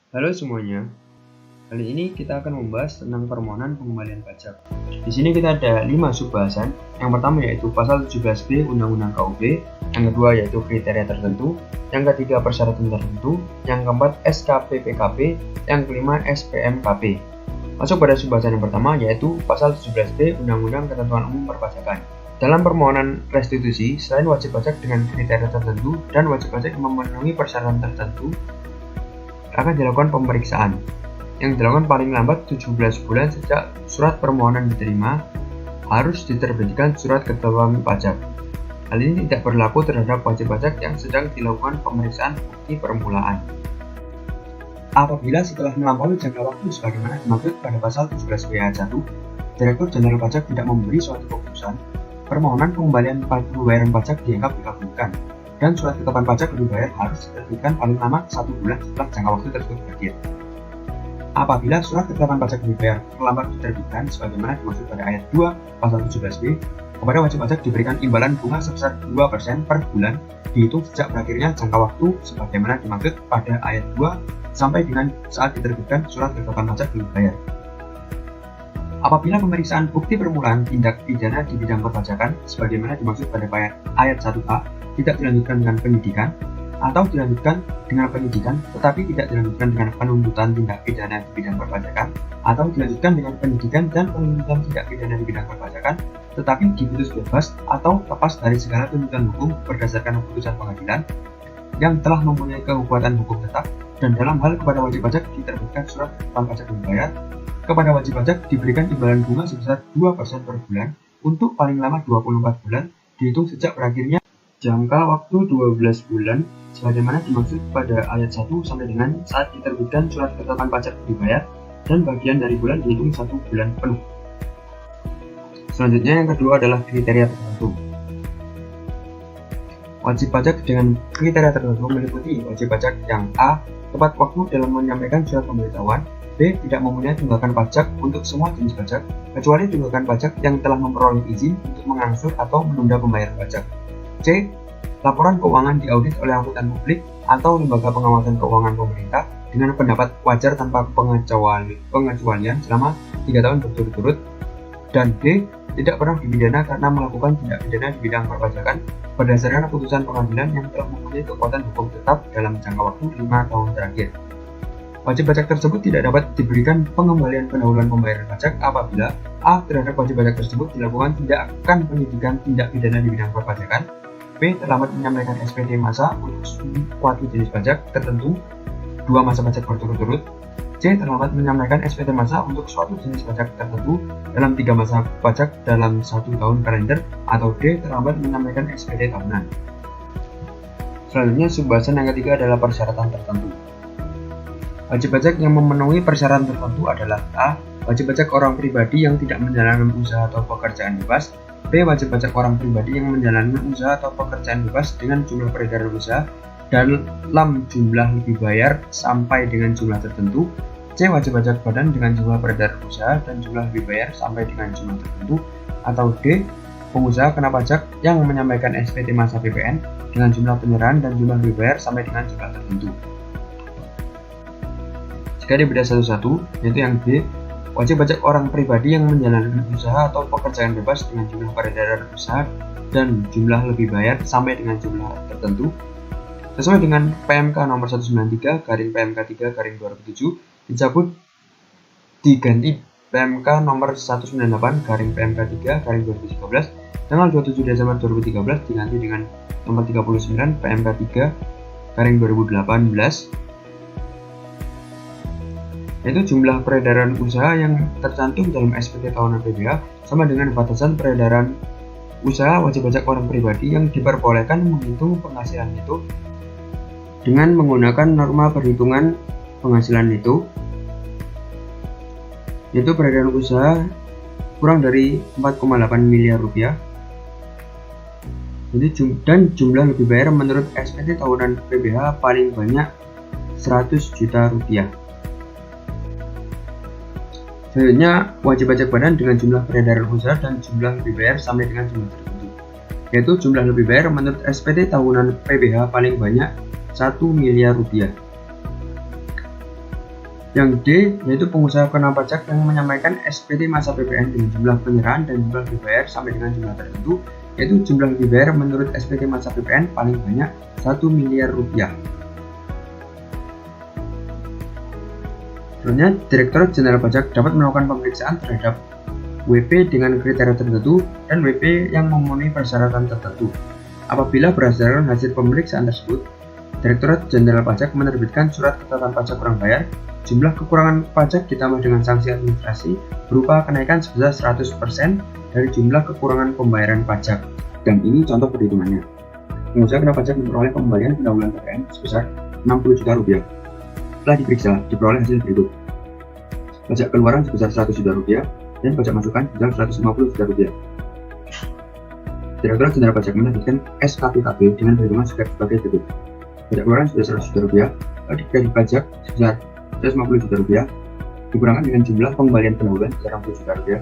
Halo semuanya, kali ini kita akan membahas tentang permohonan pengembalian pajak. Di sini kita ada 5 subbahasan. Yang pertama yaitu pasal 17B Undang-Undang KUB, yang kedua yaitu kriteria tertentu, yang ketiga persyaratan tertentu, yang keempat SKPPKP, yang kelima SPMKP. Masuk pada subbahasan yang pertama yaitu pasal 17B Undang-Undang Ketentuan Umum Perpajakan. Dalam permohonan restitusi, selain wajib pajak dengan kriteria tertentu dan wajib pajak yang memenuhi persyaratan tertentu, akan dilakukan pemeriksaan yang dilakukan paling lambat 17 bulan sejak surat permohonan diterima. Harus diterbitkan surat ketentuan pajak. Hal ini tidak berlaku terhadap wajib pajak yang sedang dilakukan pemeriksaan bukti permulaan. Apabila setelah melampaui jangka waktu sebagaimana dimaksud pada pasal 17B ayat 1, Direktur Jenderal Pajak tidak memberi suatu keputusan, permohonan pengembalian pembayaran pajak dianggap dikabulkan, dan surat ketetapan pajak dibayar harus diterbitkan paling lama 1 bulan setelah jangka waktu tersebut berakhir. Apabila surat ketetapan pajak dibayar terlambat diterbitkan sebagaimana dimaksud pada ayat 2 pasal 17B, kepada wajib pajak diberikan imbalan bunga sebesar 2% per bulan dihitung sejak berakhirnya jangka waktu sebagaimana dimaksud pada ayat 2 sampai dengan saat diterbitkan surat ketetapan pajak dibayar. Apabila pemeriksaan bukti permulaan tindak pidana di bidang perpajakan sebagaimana dimaksud pada ayat 1A tidak dilanjutkan dengan penyidikan, atau dilanjutkan dengan penyidikan tetapi tidak dilanjutkan dengan penuntutan tindak pidana di bidang perpajakan, atau dilanjutkan dengan penyidikan dan penuntutan tindak pidana di bidang perpajakan tetapi diputus bebas atau lepas dari segala tuntutan hukum berdasarkan putusan pengadilan yang telah mempunyai kekuatan hukum tetap, dan dalam hal kepada wajib pajak diterbitkan surat ketetapan pajak dibayar, kepada wajib pajak diberikan imbalan bunga sebesar 2% per bulan untuk paling lama 24 bulan dihitung sejak berakhirnya jangka waktu 12 bulan sebagaimana dimaksud pada ayat 1 sampai dengan saat diterbitkan surat ketetapan pajak dibayar, dan bagian dari bulan dihitung 1 bulan penuh. Selanjutnya yang kedua adalah kriteria tertentu. Wajib pajak dengan kriteria tertentu meliputi wajib pajak yang A. Tepat waktu dalam menyampaikan surat pemberitahuan, B. Tidak mempunyai tunggakan pajak untuk semua jenis pajak kecuali tunggakan pajak yang telah memperoleh izin untuk mengangsur atau menunda pembayaran pajak. C. Laporan keuangan diaudit oleh akuntan publik atau lembaga pengawasan keuangan pemerintah dengan pendapat wajar tanpa pengecualian selama 3 tahun berturut-turut. Dan D. Tidak pernah dipidana karena melakukan tindak pidana di bidang perpajakan berdasarkan putusan pengadilan yang telah mempunyai kekuatan hukum tetap dalam jangka waktu 5 tahun terakhir. Wajib pajak tersebut tidak dapat diberikan pengembalian pendahuluan pembayaran pajak apabila A. Terhadap wajib pajak tersebut dilakukan tindakan penyidikan tindak pidana di bidang perpajakan, B. Terlambat menyampaikan SPT masa untuk suatu jenis pajak tertentu 2 masa pajak berturut-turut, C. Terlambat menyampaikan SPT masa untuk suatu jenis pajak tertentu dalam 3 masa pajak dalam 1 tahun kalender, atau D. Terlambat menyampaikan SPT tahunan. Selanjutnya subbahasan yang ketiga adalah persyaratan tertentu. Wajib pajak yang memenuhi persyaratan tertentu adalah A. Wajib pajak orang pribadi yang tidak menjalankan usaha atau pekerjaan bebas, B. Wajib pajak orang pribadi yang menjalankan usaha atau pekerjaan bebas dengan jumlah peredaran usaha dalam jumlah lebih bayar sampai dengan jumlah tertentu, C. Wajib pajak badan dengan jumlah peredaran usaha dan jumlah lebih bayar sampai dengan jumlah tertentu, atau D. Pengusaha kena pajak yang menyampaikan SPT masa PPN dengan jumlah penyerahan dan jumlah lebih bayar sampai dengan jumlah tertentu. Jika dibedah satu-satu, yaitu yang B. Wajib pajak orang pribadi yang menjalankan usaha atau pekerjaan bebas dengan jumlah peredaran usaha dan jumlah lebih bayar sampai dengan jumlah tertentu sesuai dengan PMK nomor 193 garing PMK 3 garing 2007 dicabut diganti PMK nomor 198 garing PMK 3 garing 2013 tanggal 27 Desember 2013 diganti dengan nomor 39 PMK 3 garing 2018, yaitu jumlah peredaran usaha yang tercantum dalam SPT tahunan PBH sama dengan batasan peredaran usaha wajib pajak orang pribadi yang diperbolehkan menghitung penghasilan itu dengan menggunakan norma perhitungan penghasilan itu, yaitu peredaran usaha kurang dari 4,8 miliar rupiah, dan jumlah lebih bayar menurut SPT tahunan PBH paling banyak 100 juta rupiah. Selanjutnya, wajib pajak badan dengan jumlah peredaran usaha dan jumlah lebih bayar sampai dengan jumlah tertentu, yaitu jumlah lebih bayar menurut SPT tahunan PBH paling banyak 1 miliar rupiah. Yang D yaitu pengusaha kena pajak yang menyampaikan SPT masa PPN dengan jumlah penyerahan dan jumlah dibayar sampai dengan jumlah tertentu, yaitu jumlah dibayar menurut SPT masa PPN paling banyak 1 miliar rupiah. Selanjutnya, Direktorat Jenderal Pajak dapat melakukan pemeriksaan terhadap WP dengan kriteria tertentu dan WP yang memenuhi persyaratan tertentu. Apabila berdasarkan hasil pemeriksaan tersebut, Direktorat Jenderal Pajak menerbitkan surat ketetapan pajak kurang bayar. Jumlah kekurangan pajak ditambah dengan sanksi administrasi berupa kenaikan sebesar 100% dari jumlah kekurangan pembayaran pajak. Dan ini contoh perhitungannya. Pengusaha kena pajak memperoleh pengembalian pendahuluan PPN sebesar 60 juta rupiah. Setelah diperiksa, diperoleh hasil berikut. Pajak keluaran sebesar 100 juta rupiah dan pajak masukan sebesar 150 juta rupiah. Direktorat Jenderal Pajak menerbitkan SKPKB dengan perhitungan sebagai berikut. Pajak keluaran sebesar 100 juta rupiah, kredit pajak sebesar 150 juta rupiah, dikurangan dengan jumlah pengembalian pendahuluan sebesar 60 juta rupiah,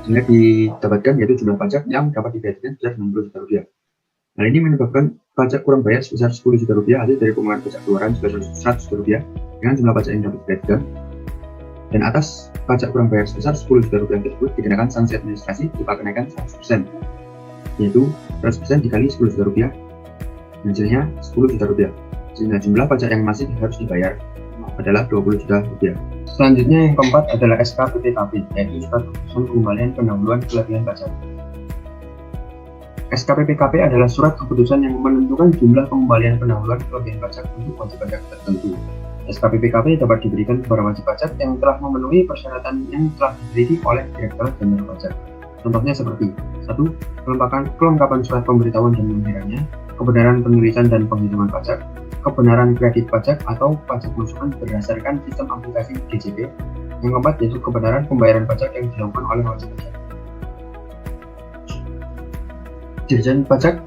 sehingga didapatkan yaitu jumlah pajak yang dapat dibayarkan sebesar 60 juta rupiah. Hal ini menyebabkan pajak kurang bayar sebesar 10 juta rupiah hasil dari pengurangan pajak keluaran sebesar 100 juta rupiah dengan jumlah pajak yang dapat dibayarkan. Dan atas pajak kurang bayar sebesar 10 juta rupiah tersebut dikenakan sanksi administrasi berupa kenaikan 100%, yaitu 100% dikali 10 juta rupiah, hasilnya 10 juta rupiah, sehingga jumlah pajak yang masih harus dibayar adalah 20 juta rupiah. Selanjutnya yang keempat adalah SKPPKB, yaitu surat keputusan pengembalian pendahuluan kelebihan pajak. SKPPKB adalah surat keputusan yang menentukan jumlah pengembalian pendahuluan kelebihan pajak untuk wajib pajak tertentu. SKPPKB dapat diberikan kepada wajib pajak yang telah memenuhi persyaratan yang telah diteliti oleh Direktorat Jenderal Pajak. Contohnya seperti 1. Kelengkapan surat pemberitahuan dan lembarannya, kebenaran penulisan dan penghitungan pajak, kebenaran kredit pajak atau pajak masukan berdasarkan sistem aplikasi DJP. Yang keempat yaitu kebenaran pembayaran pajak yang dilakukan oleh wajib pajak. Dirjen Pajak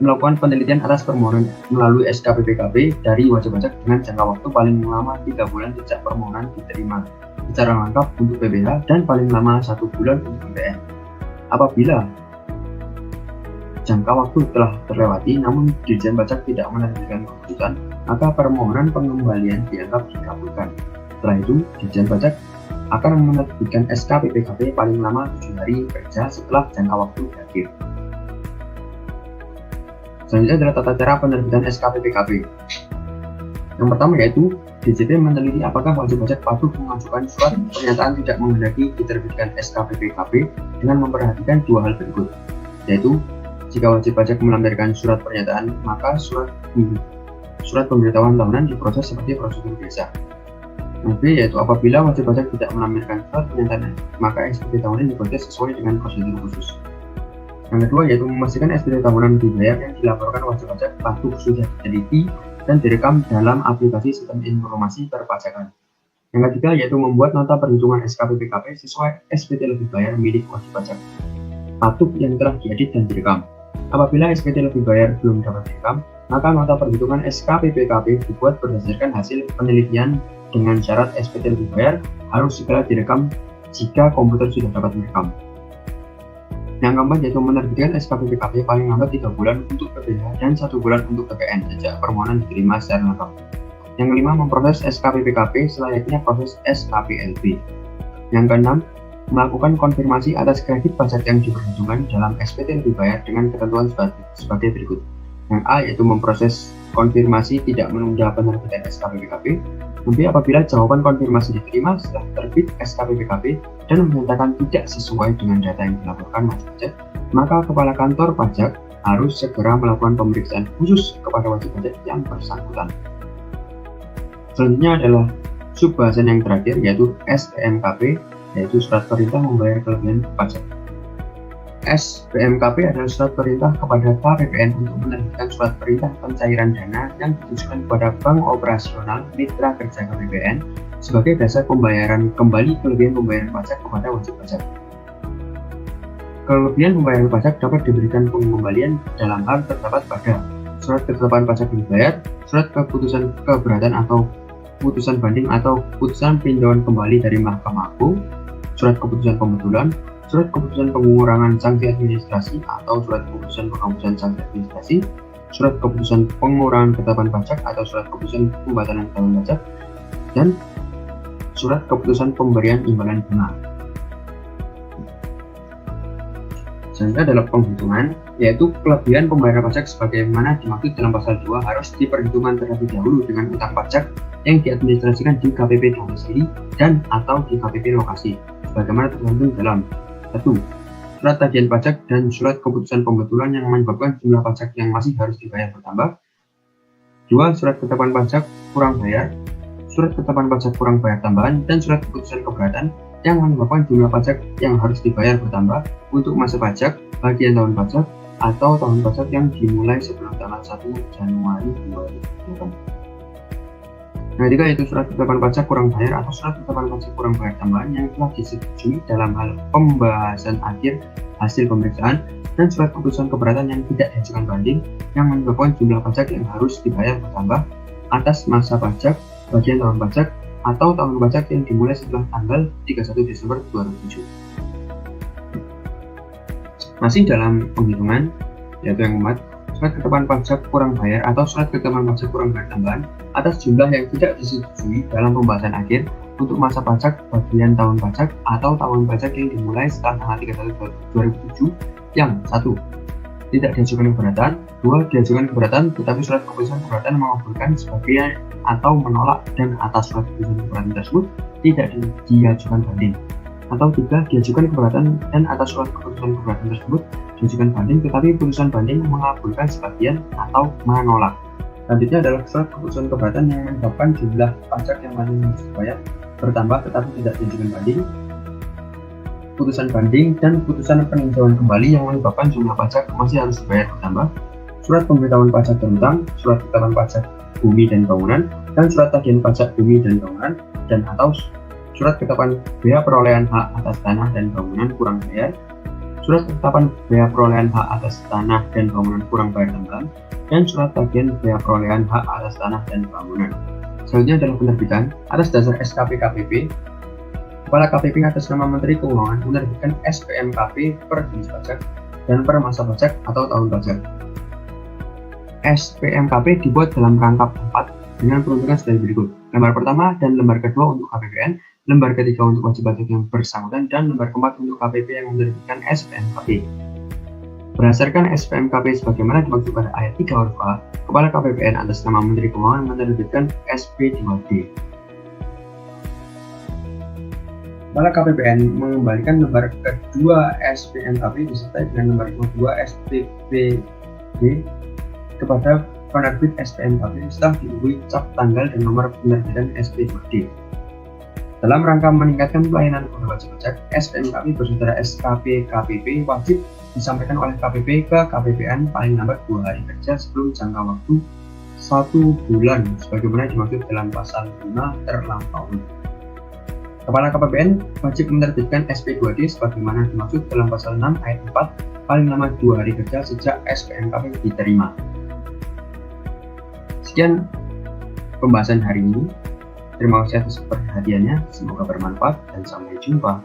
melakukan penelitian atas permohonan melalui SKPPKB dari wajib pajak dengan jangka waktu paling lama 3 bulan sejak permohonan diterima secara lengkap untuk PBH dan paling lama 1 bulan untuk PPN. Apabila jangka waktu telah terlewati namun Dirjen Pajak tidak menerbitkan keputusan, maka permohonan pengembalian dianggap dikabulkan. Setelah itu, Dirjen Pajak akan menerbitkan SKPPKB paling lama 7 hari kerja setelah jangka waktu berakhir. Selanjutnya adalah tata cara penerbitan SKPPKB. Yang pertama yaitu DJP meneliti apakah wajib pajak patuh mengajukan surat pernyataan tidak menghendaki diterbitkan SKPPKB dengan memperhatikan 2 hal berikut, yaitu jika wajib pajak melampirkan surat pernyataan, maka surat pemberitahuan tahunan diproses seperti prosedur biasa. Yang B yaitu apabila wajib pajak tidak melampirkan surat pernyataan, maka SPT tahunan diproses sesuai dengan prosedur khusus. Yang kedua yaitu memastikan SPT tahunan dibayar yang dilaporkan wajib pajak patuh sudah diteliti dan direkam dalam aplikasi sistem informasi perpajakan. Yang ketiga yaitu membuat nota perhitungan SKPPKB sesuai SPT lebih bayar milik wajib pajak patuh yang telah diedit dan direkam. Apabila SPT lebih bayar belum dapat direkam, maka nota perhitungan SKPPKB dibuat berdasarkan hasil penelitian dengan syarat SPT lebih bayar harus segera direkam jika komputer sudah dapat merekam. Yang keempat yaitu menerbitkan SKPPKB paling lambat 3 bulan untuk PPH dan 1 bulan untuk PPN sejak permohonan diterima secara lengkap. Yang kelima, memproses SKPPKB selayaknya proses SKPLB. Yang keenam, melakukan konfirmasi atas kredit pajak yang diperhitungkan dalam SPT lebih bayar dengan ketentuan sebagai berikut. Yang A yaitu memproses konfirmasi tidak menunda penerbitan SKPPKB. Yang B apabila jawaban konfirmasi diterima setelah terbit SKPPKB dan menyatakan tidak sesuai dengan data yang dilaporkan wajib pajak, maka kepala kantor pajak harus segera melakukan pemeriksaan khusus kepada wajib pajak yang bersangkutan. Selanjutnya adalah subbahasan yang terakhir yaitu SPMKP, yaitu surat perintah membayar kelebihan pajak. SPMKP adalah surat perintah kepada KPPN untuk menerbitkan surat perintah pencairan dana yang ditujukan kepada Bank Operasional Mitra Kerja KPPN sebagai dasar pembayaran kembali kelebihan pembayaran pajak kepada wajib pajak. Kelebihan pembayaran pajak dapat diberikan pengembalian dalam hal terdapat pada surat ketetapan pajak dibayar, surat keputusan keberatan atau putusan banding atau putusan peninjauan kembali dari Mahkamah Agung, surat keputusan pembetulan, surat keputusan pengurangan sanksi administrasi atau surat keputusan penghapusan sanksi administrasi, surat keputusan pengurangan ketetapan pajak atau surat keputusan pembatalan ketetapan pajak, dan surat keputusan pemberian imbalan bunga. Selanjutnya adalah penghitungan, yaitu kelebihan pembayaran pajak sebagaimana dimaksud dalam pasal 2 harus diperhitungkan terlebih dahulu dengan utang pajak yang diadministrasikan di KPP domisili dan atau di KPP lokasi, sebagaimana tercantum dalam 1. Surat tagihan pajak dan surat keputusan pembetulan yang menyebabkan jumlah pajak yang masih harus dibayar bertambah. 2. Surat ketetapan pajak kurang bayar, surat ketetapan pajak kurang bayar tambahan, dan surat keputusan keberatan yang menyebabkan jumlah pajak yang harus dibayar bertambah untuk masa pajak, bagian tahun pajak, atau tahun pajak yang dimulai sebelum tanggal 1 Januari 2020. Nah, 3 yaitu surat ketetapan pajak kurang bayar atau surat ketetapan pajak kurang bayar tambahan yang telah disetujui dalam hal pembahasan akhir hasil pemeriksaan, dan surat keputusan keberatan yang tidak diajukan banding yang menyebabkan jumlah pajak yang harus dibayar bertambah atas masa pajak, bagian tahun pajak, atau tahun pajak yang dimulai setelah tanggal 31 Desember 2007. Masih dalam penghitungan, yaitu yang keempat, surat ketetapan pajak kurang bayar atau surat ketetapan pajak kurang bayar tambahan atas jumlah yang tidak disetujui dalam pembahasan akhir untuk masa pajak, bagian tahun pajak, atau tahun pajak yang dimulai setelah tanggal 31 2007 yang 1. Tidak diajukan keberatan, 2. Diajukan keberatan tetapi surat keputusan keberatan mengabulkan sebagian atau menolak, dan atas surat keputusan keberatan tersebut tidak diajukan banding, atau 3. Diajukan keberatan dan atas surat keputusan keberatan tersebut diajukan banding tetapi putusan banding mengabulkan sebagian atau menolak. Selanjutnya adalah surat keputusan keberatan yang menyebabkan jumlah pajak yang masih harus dibayar bertambah tetapi tidak diajukan banding, putusan banding, dan putusan peninjauan kembali yang menyebabkan jumlah pajak masih harus dibayar bertambah, surat pemberitahuan pajak berhutang, surat ketetapan pajak bumi dan bangunan, dan surat tagihan pajak bumi dan bangunan, dan atau surat ketetapan bea perolehan hak atas tanah dan bangunan kurang bayar, surat ketetapan bea perolehan hak atas tanah dan bangunan kurang bayar tambahan, dan surat tagihan bea perolehan hak atas tanah dan bangunan. Selanjutnya adalah penerbitan. Atas dasar SKP KPP, Kepala KPP atas nama Menteri Keuangan menerbitkan SPMKP per jenis pajak dan per masa pajak atau tahun pajak. SPMKP dibuat dalam rangkap 4 dengan peruntukan sebagai berikut: lembar pertama dan lembar kedua untuk KPPN, lembar ketiga untuk wajib pajak yang bersangkutan, dan lembar keempat untuk KPP yang menerbitkan SPMKP. Berdasarkan SPMKP sebagaimana dimaksud pada ayat 3 huruf A, Kepala KPPN atas nama Menteri Keuangan menerbitkan SP2D. Kepala KPPN mengembalikan lembar kedua SPMKP disertai dengan lembar kedua SPPD kepada penerbit SPMKP setelah dihubungi cap tanggal dan nomor penerbitan SP2D. Dalam rangka meningkatkan pelayanan kepada wajib pajak, SPMKP bersaudara SKP KPP wajib disampaikan oleh KPP ke KPPN paling lambat 2 hari kerja sebelum jangka waktu 1 bulan sebagaimana dimaksud dalam pasal 5 terlampaui. Kepala KPPN wajib menerbitkan SP2D sebagaimana dimaksud dalam pasal 6 ayat 4 paling lama 2 hari kerja sejak SPMKP diterima. Sekian pembahasan hari ini. Terima kasih atas perhatiannya, semoga bermanfaat dan sampai jumpa.